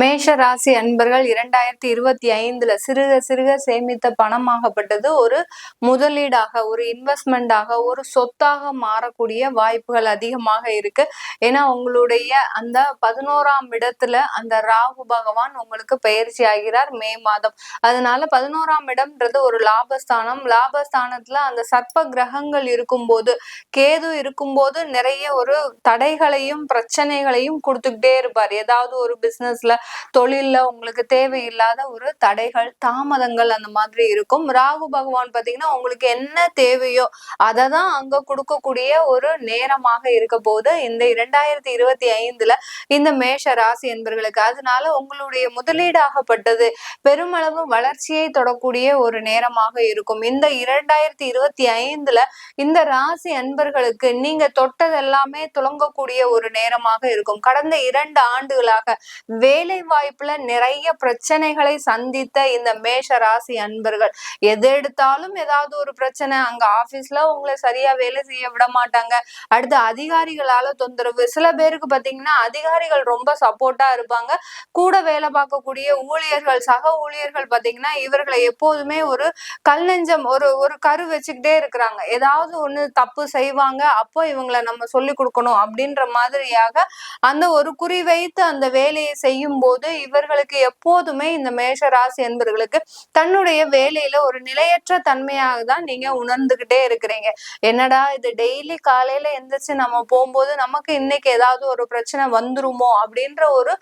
மேஷ ராசி அன்பர்கள் 2025 சிறுக சிறுக சேமித்த பணமாகப்பட்டது ஒரு முதலீடாக, ஒரு இன்வெஸ்ட்மெண்டாக, ஒரு சொத்தாக மாறக்கூடிய வாய்ப்புகள் அதிகமாக இருக்கு. ஏன்னா உங்களுடைய அந்த 11ஆம் இடத்துல அந்த ராகு பகவான் உங்களுக்கு பயிற்சி ஆகிறார் மே மாதம். அதனால 11ஆம் இடம்ன்றது ஒரு லாபஸ்தானம். லாபஸ்தானத்துல அந்த சர்ப்ப கிரகங்கள் இருக்கும்போது, கேது இருக்கும்போது நிறைய ஒரு தடைகளையும் பிரச்சனைகளையும் கொடுத்துக்கிட்டே இருப்பார். ஏதாவது ஒரு பிசினஸ்ல, தொழில்ல உங்களுக்கு தேவையில்லாத ஒரு தடைகள், தாமதங்கள் அந்த மாதிரி இருக்கும். ராகு பகவான் பாத்தீங்கன்னா உங்களுக்கு என்ன தேவையோ அதை தான் அங்க கொடுக்கக்கூடிய ஒரு நேரமாக இருக்க போது இந்த 2025 இந்த மேஷ ராசி என்பர்களுக்கு. அதனால உங்களுடைய முதலீடாகப்பட்டது பெருமளவு வளர்ச்சியை தொடக்கூடிய ஒரு நேரமாக இருக்கும். இந்த 2025 இந்த ராசி அன்பர்களுக்கு நீங்க தொட்டது எல்லாமே துலங்கக்கூடிய ஒரு நேரமாக இருக்கும். கடந்த 2 ஆண்டுகளாக வேலை வாய்ப்புல நிறைய பிரச்சனைகளை சந்தித்த இந்த மேஷ ராசி அன்பர்கள், எது எடுத்தாலும் ஏதாவது ஒரு பிரச்சனை. அங்க ஆபீஸ்ல உங்களை சரியா வேலை செய்ய விட மாட்டாங்க. அடுத்து அதிகாரிகளால தொந்தரவு. சில பேருக்கு பாத்தீங்கன்னா அதிகாரிகள் ரொம்ப சப்போர்ட்டா இருப்பாங்க. கூட வேலை பார்க்கக்கூடிய ஊழியர்கள், சக ஊழியர்கள் பாத்தீங்கன்னா இவர்களை எப்போதுமே ஒரு கல் நெஞ்சம், ஒரு கரு வச்சுக்கிட்டே இருக்கிறாங்க. ஏதாவது ஒண்ணு தப்பு செய்வாங்க, அப்போ இவங்களை நம்ம சொல்லி கொடுக்கணும் அப்படின்ற மாதிரியாக அந்த ஒரு குறி வைத்து அந்த வேலையை செய்யும் போது இவர்களுக்கு எப்போதுமே இந்த மேஷ ராசி என்பவர்களுக்கு தன்னுடைய வேலையில ஒரு நிலையற்ற தன்மையாக தான் நீங்க உணர்ந்துகிட்டே இருக்கிறீங்க. என்னடா இது, டெய்லி காலையில எந்திரிச்சு நம்ம போகும்போது நமக்கு இன்னைக்கு ஏதாவது ஒரு பிரச்சனை வந்துருமோ அப்படின்ற ஒரு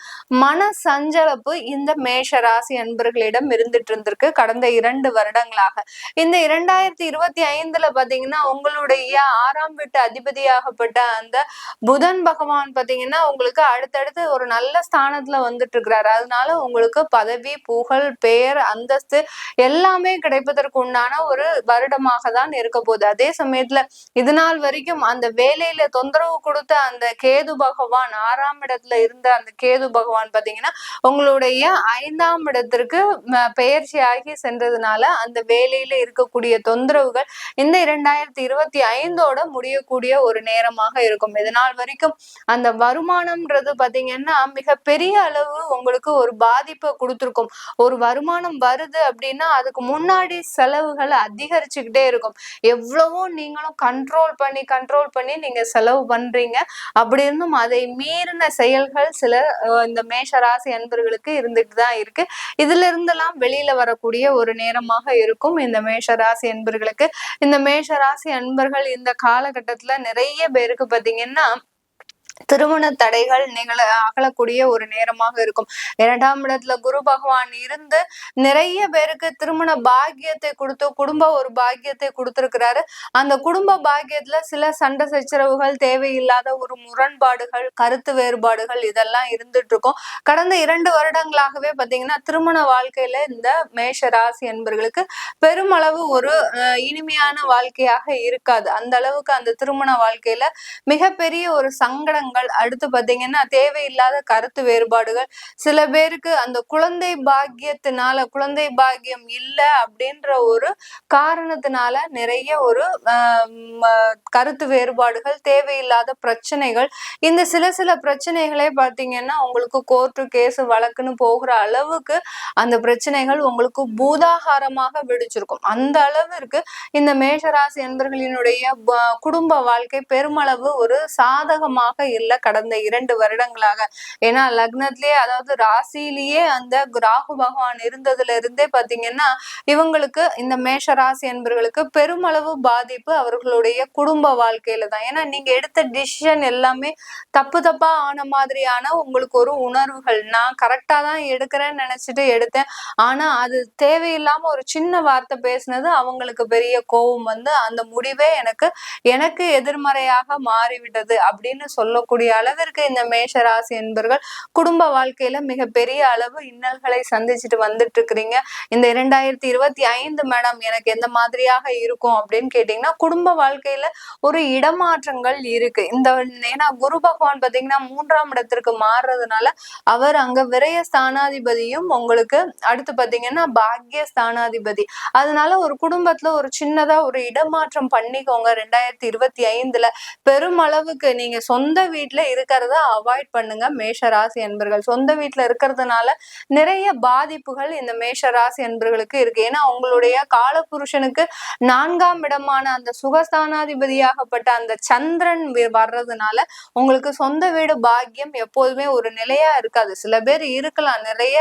மன சஞ்சலப்பு இந்த மேஷ ராசி அன்பர்களிடம் இருந்துட்டு இருந்திருக்கு கடந்த 2 வருடங்களாக. இந்த 2025 பாத்தீங்கன்னா உங்களுடைய 6ஆம் வீட்டு அதிபதியாகப்பட்ட அந்த புதன் பகவான் பாத்தீங்கன்னா உங்களுக்கு அடுத்தடுத்து ஒரு நல்ல ஸ்தானத்துல வந்துட்டு இருக்கிறாரு. அதனால உங்களுக்கு பதவி, புகழ், பெயர், அந்தஸ்து எல்லாமே கிடைப்பதற்கு உண்டான ஒரு வருடமாக தான் இருக்க போகுது. அதே சமயத்துல இது நாள் வரைக்கும் அந்த வேலையில தொந்தரவு கொடுத்த அந்த கேது பகவான், 6ஆம் இடத்துல இருந்த அந்த கேது பகவான் பாத்தீங்கன்னா உங்களுடைய 5ஆம் இடத்திற்கு பெயர்ச்சி ஆகி சென்றதுனால அந்த வேலையில இருக்கக்கூடிய தொந்தரவுகள் இந்த 2025 முடியக்கூடிய ஒரு நேரமாக இருக்கும். இது நாள் வரைக்கும் அந்த வருமானம்ன்றது பாத்தீங்கன்னா மிக பெரிய அளவு உங்களுக்கு ஒரு பாதிப்பை கொடுத்துருக்கும். ஒரு வருமானம் வருது அப்படின்னா அதுக்கு முன்னாடி செலவுகள் அதிகரிச்சுக்கிட்டே இருக்கும். எவ்வளவோ நீங்களும் கண்ட்ரோல் பண்ணி நீங்க செலவு பண்றீங்க. அப்படி இருந்தும் அதை மீறின செயல்கள் சில இந்த மேஷ ராசி அன்பர்களுக்கு இருந்துட்டு தான் இருக்கு. இதுல இருந்தெல்லாம் வெளியில வரக்கூடிய ஒரு நேரமாக இருக்கும் இந்த மேஷ ராசி அன்பர்களுக்கு. இந்த மேஷ ராசி அன்பர்கள் இந்த காலகட்டத்துல நிறைய பேருக்கு பாத்தீங்கன்னா திருமண தடைகள் அகலக்கூடிய ஒரு நேரமாக இருக்கும். 2ஆம் இடத்துல குரு பகவான் இருந்து நிறைய பேருக்கு திருமண பாக்கியத்தை கொடுத்து குடும்ப ஒரு பாக்கியத்தை கொடுத்திருக்கிறாரு. அந்த குடும்ப பாக்கியத்துல சில சண்டை சச்சரவுகள், தேவையில்லாத ஒரு முரண்பாடுகள், கருத்து வேறுபாடுகள் இதெல்லாம் இருந்துட்டு இருக்கும். கடந்த 2 வருடங்களாகவே பாத்தீங்கன்னா திருமண வாழ்க்கையில இந்த மேஷ ராசி என்பர்களுக்கு பெருமளவு ஒரு இனிமையான வாழ்க்கையாக இருக்காது. அந்த அளவுக்கு அந்த திருமண வாழ்க்கையில மிகப்பெரிய ஒரு சங்கடங்கள், அடுத்து பாத்தீங்கன்னா தேவையில்லாத கருத்து வேறுபாடுகள், சில பேருக்கு அந்த குழந்தை பாக்கியத்தினால குழந்தை பாக்கியம் இல்ல அப்படின்ற ஒரு காரணத்தினால நிறைய ஒரு கருத்து வேறுபாடுகள், தேவையில்லாத பிரச்சனைகள். இந்த சில பிரச்சனைகளே பாத்தீங்கன்னா உங்களுக்கு கோர்ட்டு கேஸ் வழக்குன்னு போகிற அளவுக்கு அந்த பிரச்சனைகள் உங்களுக்கு பூதாகாரமாக வெடிச்சிருக்கும். அந்த அளவிற்கு இந்த மேஷராசி என்பர்களினுடைய குடும்ப வாழ்க்கை பெருமளவு ஒரு சாதகமாக இல்ல கடந்த 2 வருடங்களாக. ஏன்னா லக்னத்திலேயே, அதாவது ராசியிலேயே அந்த ராகு பகவான் இருந்ததுல இருந்தே பாத்தீங்கன்னா இவங்களுக்கு இந்த மேஷ ராசி என்பர்களுக்கு பெருமளவு பாதிப்பு அவர்களுடைய குடும்ப வாழ்க்கையில தான். ஏன்னா நீங்க எடுத்த டிசிஷன் எல்லாமே தப்பா ஆன மாதிரியான உங்களுக்கு ஒரு உணர்வுகள். நான் கரெக்டா தான் எடுக்கிறேன்னு நினைச்சிட்டு எடுத்தேன், ஆனா அது தேவையில்லாம ஒரு சின்ன வார்த்தை பேசினது அவங்களுக்கு பெரிய கோபம் வந்து அந்த முடிவே எனக்கு எதிர்மறையாக மாறிவிட்டது அப்படின்னு சொல்லக்கூடிய அளவிற்கு இந்த மேஷ ராசி என்பர்கள் குடும்ப வாழ்க்கையில மிகப்பெரிய அளவு இன்னல்களை சந்திச்சுட்டு வந்துட்டு இருக்கிறீங்க. இந்த 2025 மேடம் எனக்கு எந்த மாதிரியாக இருக்கும் அப்படின்னு கேட்டீங்கன்னா குடும்ப வாழ்க்கையில ஒரு இடமாற்றங்கள் இருக்கு. ஏன்னா குரு பகவான் பாத்தீங்கன்னா 3ஆம் இடத்திற்கு மாறுறதுனால அவர் அங்க விரய ஸ்தானாதிபதியும் உங்களுக்கு அடுத்து பாத்தீங்கன்னா பாக்கிய ஸ்தானாதிபதி. அதனால ஒரு குடும்பத்துல ஒரு சின்னதா ஒரு இடமாற்றம் பண்ணிக்கோங்க. 2025 பெருமளவுக்கு நீங்க சொந்த வீட்டுல இருக்கிறத அவாய்ட் பண்ணுங்க மேஷ ராசி அன்பர்கள். சொந்த வீட்டுல இருக்கிறதுனால நிறைய பாதிப்புகள் இந்த மேஷ ராசி அன்பர்களுக்கு இருக்கு. ஏன்னா உங்களுடைய காலபுருஷனுக்கு 4ஆம் இடமான அந்த சுகஸ்தானாதிபதியாகப்பட்ட அந்த சந்திரன் வர்றதுனால உங்களுக்கு சொந்த வீடு பாக்கியம் எப்போதுமே ஒரு நிலையா இருக்காது. சில பேர் இருக்கலாம், நிறைய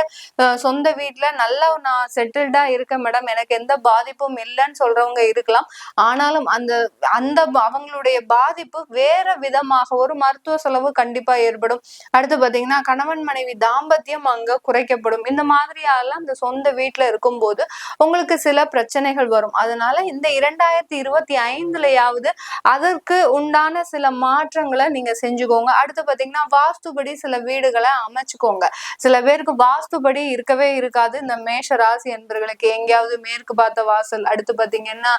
சொந்த வீட்டுல நல்லா நான் செட்டில்டா இருக்கேன் மேடம், எனக்கு எந்த பாதிப்பும் இல்லைன்னு சொல்றவங்க இருக்கலாம். ஆனாலும் அந்த அந்த அவங்களுடைய பாதிப்பு வேற விதமாக ஒரு மருத்துவ செலவு கண்டிப்பா ஏற்படும். அடுத்து பாத்தீங்கன்னா கணவன் மனைவி தாம்பத்தியம் அங்க குறைக்கப்படும். இந்த மாதிரியாலாம் அந்த சொந்த வீட்டுல இருக்கும்போது உங்களுக்கு சில பிரச்சனைகள் வரும். அதனால இந்த 2025லயாவது அதற்கு உண்டான சில மாற்றங்களை நீங்க செஞ்சுக்கோங்க. அடுத்து பாத்தீங்கன்னா வாஸ்துபடி சில வீடுகளை அமைச்சுக்கோங்க. சில பேருக்கு வாஸ்துபடி இருக்கவே இருக்காது. இந்த மேஷ ராசி என்பவர்களுக்கு எங்கேயாவது மேற்கு பார்த்த வாசல், அடுத்து பாத்தீங்கன்னா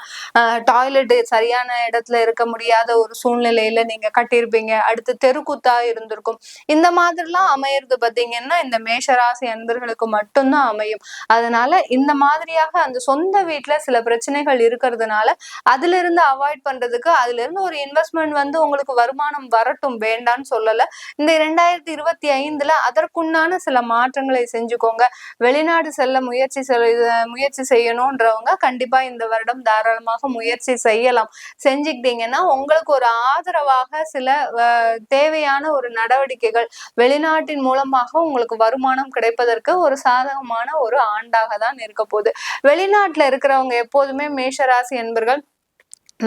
டாய்லெட் சரியான இடத்துல இருக்க முடியாத ஒரு சூழ்நிலையில நீங்க கட்டியிருப்பீங்க. அடுத்து தெருக்குத்தா இருந்திருக்கும். இந்த மாதிரிலாம் அமையிறது பாத்தீங்கன்னா இந்த மேஷராசி அன்பர்களுக்கு மட்டும்தான் அமையும். அதனால இந்த மாதிரியாக அந்த சொந்த வீட்டுல சில பிரச்சனைகள் இருக்கிறதுனால அதுல இருந்து அவாய்ட் பண்றதுக்கு அதுல இருந்து ஒரு இன்வெஸ்ட்மெண்ட் வந்து உங்களுக்கு வருமானம் வரட்டும், வேண்டான்னு சொல்லல. இந்த 2025ல அதற்குண்டான சில மாற்றங்களை செஞ்சுக்கோங்க. வெளிநாடு செல்ல முயற்சி செய்யணும்ன்றவங்க கண்டிப்பா இந்த வருடம் தாராளமாக முயற்சி செய்யலாம். செஞ்சுக்கிட்டீங்கன்னா உங்களுக்கு ஒரு ஆதரவாக சில தேவையான ஒரு நடவடிக்கைகள் வெளிநாட்டின் மூலமாக உங்களுக்கு வருமானம் கிடைப்பதற்கு ஒரு சாதகமான ஒரு ஆண்டாக தான் இருக்க போகுது. வெளிநாட்டுல இருக்கிறவங்க எப்போதுமே மேஷராசி என்பர்கள்,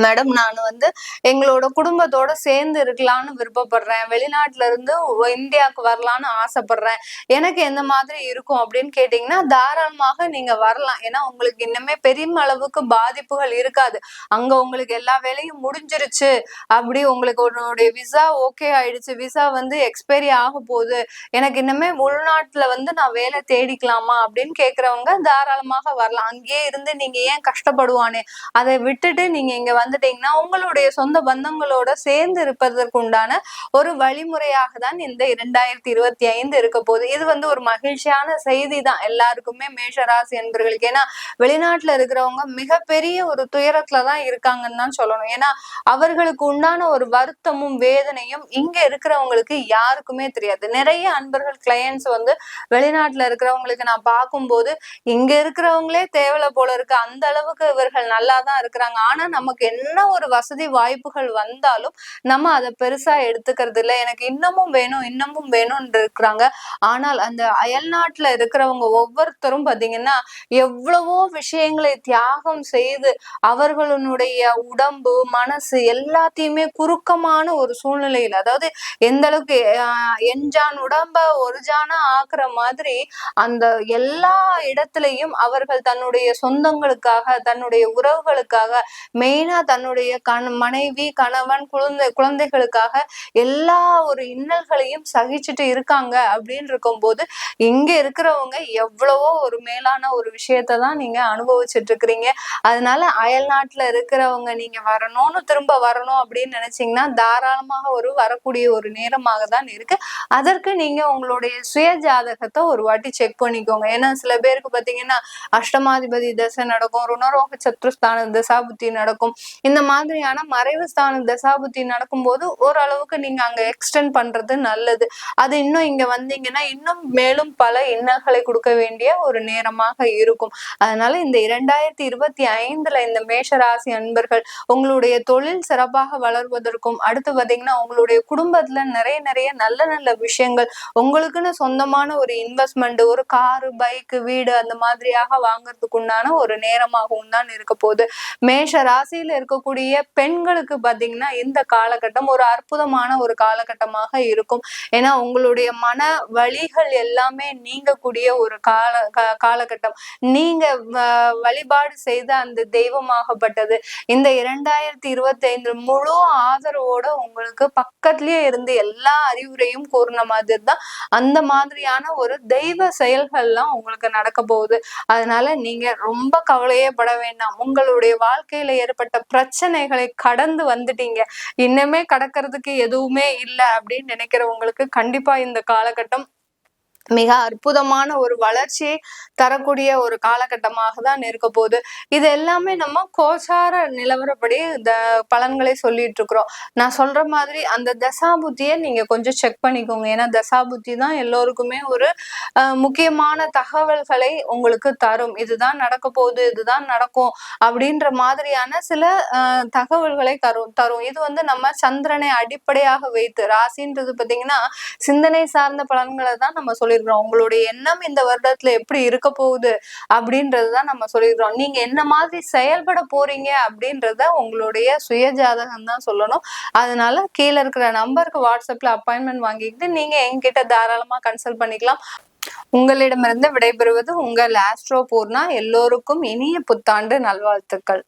மேடம் நான் வந்து எங்களோட குடும்பத்தோட சேர்ந்து இருக்கலாம்னு விருப்பப்படுறேன், வெளிநாட்டுல இருந்து இந்தியாவுக்கு வரலான்னு ஆசைப்படுறேன், எனக்கு எந்த மாதிரி இருக்கும் அப்படின்னு கேட்டீங்கன்னா தாராளமாக நீங்க வரலாம். ஏன்னா உங்களுக்கு இன்னுமே பெரிய அளவுக்கு பாதிப்புகள் இருக்காது. அங்க உங்களுக்கு எல்லா வேலையும் முடிஞ்சிருச்சு, அப்படி உங்களுக்கு உன்னுடைய விசா ஓகே ஆயிடுச்சு, விசா வந்து எக்ஸ்பைரி ஆக போகுது, எனக்கு இன்னுமே உள்நாட்டுல வந்து நான் வேலை தேடிக்கலாமா அப்படின்னு கேக்குறவங்க தாராளமாக வரலாம். அங்கேயே இருந்து நீங்க ஏன் கஷ்டப்படுவானே, அதை விட்டுட்டு நீங்க இங்க வந்துட்டீங்கன்னா உங்களுடைய சொந்த பந்தங்களோட சேர்ந்து இருப்பதற்கு உண்டான ஒரு வழிமுறையாக தான் இந்த 2025 இருக்க போகுது. இது வந்து ஒரு மகிழ்ச்சியான செய்தி தான் எல்லாருக்குமே மேஷராசி என்பவர்களுக்கு. ஏன்னா வெளிநாட்டுல இருக்கிறவங்க மிகப்பெரிய ஒரு துயரத்துலதான் இருக்காங்கன்னு தான் சொல்லணும். ஏன்னா அவர்களுக்கு உண்டான ஒரு வருத்தமும் வேதனையும் இங்க இருக்கிறவங்களுக்கு யாருக்குமே தெரியாது. நிறைய அன்பர்கள் கிளையன்ஸ் வந்து வெளிநாட்டுல இருக்கிறவங்களுக்கு நான் பார்க்கும்போது இங்க இருக்கிறவங்களே தேவலை போல இருக்கு, அந்த அளவுக்கு இவர்கள் நல்லாதான் இருக்கிறாங்க, ஆனா நமக்கு என்ன ஒரு வசதி வாய்ப்புகள் வந்தாலும் நம்ம அதை பெருசா எடுத்துக்கிறது இல்லை, எனக்கு இன்னமும் வேணும்னு இருக்கிறாங்க. ஆனால் அந்த அயல் நாட்டுல இருக்கிறவங்க ஒவ்வொருத்தரும் பாத்தீங்கன்னா எவ்வளவோ விஷயங்களை தியாகம் செய்து அவர்களுடைய உடம்பு மனசு எல்லாத்தையுமே குறுக்கமான ஒரு சூழ்நிலையில, அதாவது எந்த அளவுக்கு எஞ்சான் உடம்ப ஒரு ஜானா ஆக்குற மாதிரி அந்த எல்லா இடத்துலயும் அவர்கள் தன்னுடைய சொந்தங்களுக்காக தன்னுடைய உறவுகளுக்காக மெயினா தன்னுடைய மனைவி கணவன் குழந்தைகளுக்காக எல்லா ஒரு இன்னல்களையும் சகிச்சுட்டு இருக்காங்க அப்படின்னு இருக்கும்போது இங்க இருக்கிறவங்க எவ்வளவோ ஒரு மேலான ஒரு விஷயத்தான் நீங்க அனுபவிச்சுட்டு இருக்கிறீங்க. அதனால அயல் நாட்டுல இருக்கிறவங்க நீங்க திரும்ப வரணும் அப்படின்னு நினைச்சீங்கன்னா தாராளமாக ஒரு வரக்கூடிய ஒரு நேரமாக தான் இருக்கு. அதற்கு நீங்க உங்களுடைய சுய ஜாதகத்தை ஒரு வாட்டி செக் பண்ணிக்கோங்க. ஏன்னா சில பேருக்கு பாத்தீங்கன்னா அஷ்டமாதிபதி தசை நடக்கும், ருணரோக சத்ருஸ்தான தசாபுத்தி நடக்கும். இந்த மாதிரியான மறைவு ஸ்தான தசாபுத்தி நடக்கும்போது ஓரளவுக்கு நீங்க அங்க எக்ஸ்டெண்ட் பண்றது நல்லது. அது இன்னும் இங்க வந்தீங்கன்னா இன்னும் மேலும் பல இன்னல்களை கொடுக்க வேண்டிய ஒரு நேரமாக இருக்கும். அதனால இந்த 2025ல இந்த மேஷராசி அன்பர்கள் உங்களுடைய தொழில் சிறப்பாக வளர்வதற்கும் அடுத்து பாத்தீங்கன்னா உங்களுடைய குடும்பத்துல நிறைய நல்ல நல்ல விஷயங்கள் உங்களுக்குன்னு சொந்தமான ஒரு இன்வெஸ்ட்மெண்ட், ஒரு காரு பைக்கு வீடு அந்த மாதிரியாக வாங்கறதுக்கு உண்டான ஒரு நேரமாகவும் தான் இருக்க போகுது. மேஷ ராசியில இருக்கக்கூடிய பெண்களுக்கு பாத்தீங்கன்னா இந்த காலகட்டம் ஒரு அற்புதமான ஒரு காலகட்டமாக இருக்கும். ஏன்னா உங்களுடைய மன வலிகள் எல்லாமே நீங்கக்கூடிய ஒரு காலகட்டம். நீங்க வழிபாடு செய்த அந்த தெய்வமாகப்பட்டது இந்த 2025 முழு ஆதரவோட உங்களுக்கு பக்கத்திலேயே இருந்து எல்லா அறிவுரையும் கூறின மாதிரி தான் அந்த மாதிரியான ஒரு தெய்வ செயல்கள்லாம் உங்களுக்கு நடக்க போகுது. அதனால நீங்க ரொம்ப கவலையே பட வேண்டாம். உங்களுடைய வாழ்க்கையில ஏற்பட்ட பிரச்சனைகளை கடந்து வந்துட்டீங்க, இன்னுமே கடக்கிறதுக்கு எதுவுமே இல்லை அப்படின்னு நினைக்கிறவங்களுக்கு கண்டிப்பா இந்த காலகட்டம் மிக அற்புதமான ஒரு வளர்ச்சியை தரக்கூடிய ஒரு காலகட்டமாக தான் இருக்க போகுது. இது எல்லாமே நம்ம கோச்சார நிலவரப்படி இந்த பலன்களை சொல்லிட்டு இருக்கிறோம். நான் சொல்ற மாதிரி அந்த தசாபுத்தியை நீங்க கொஞ்சம் செக் பண்ணிக்கோங்க. ஏன்னா தசாபுத்தி தான் எல்லோருக்குமே ஒரு முக்கியமான தகவல்களை உங்களுக்கு தரும். இதுதான் நடக்க போகுது, இதுதான் நடக்கும் அப்படின்ற மாதிரியான சில தகவல்களை தரும். இது நம்ம சந்திரனை அடிப்படையாக வைத்து, ராசின்றது பாத்தீங்கன்னா சிந்தனை சார்ந்த பலன்களை தான் நம்ம சொல்லியிருக்கிறோம். உங்களுடைய எண்ணம் இந்த வருடத்துல எப்படி இருக்க போகுது அப்படின்றதுதான் நம்ம சொல்லியிருக்கிறோம். நீங்க என்ன மாதிரி செயல்பட போறீங்க அப்படின்றத உங்களுடைய சுய ஜாதகம் தான் சொல்லணும். அதனால கீழே இருக்கிற நம்பருக்கு வாட்ஸ்அப்ல அப்பாயின்மெண்ட் வாங்கிக்கிட்டு நீங்க என்கிட்ட தாராளமா கன்சல்ட் பண்ணிக்கலாம். உங்களிடமிருந்து விடைபெறுவது உங்கள் ஆஸ்ட்ரோ பூர்ணா. எல்லோருக்கும் இனிய புத்தாண்டு நல்வாழ்த்துக்கள்.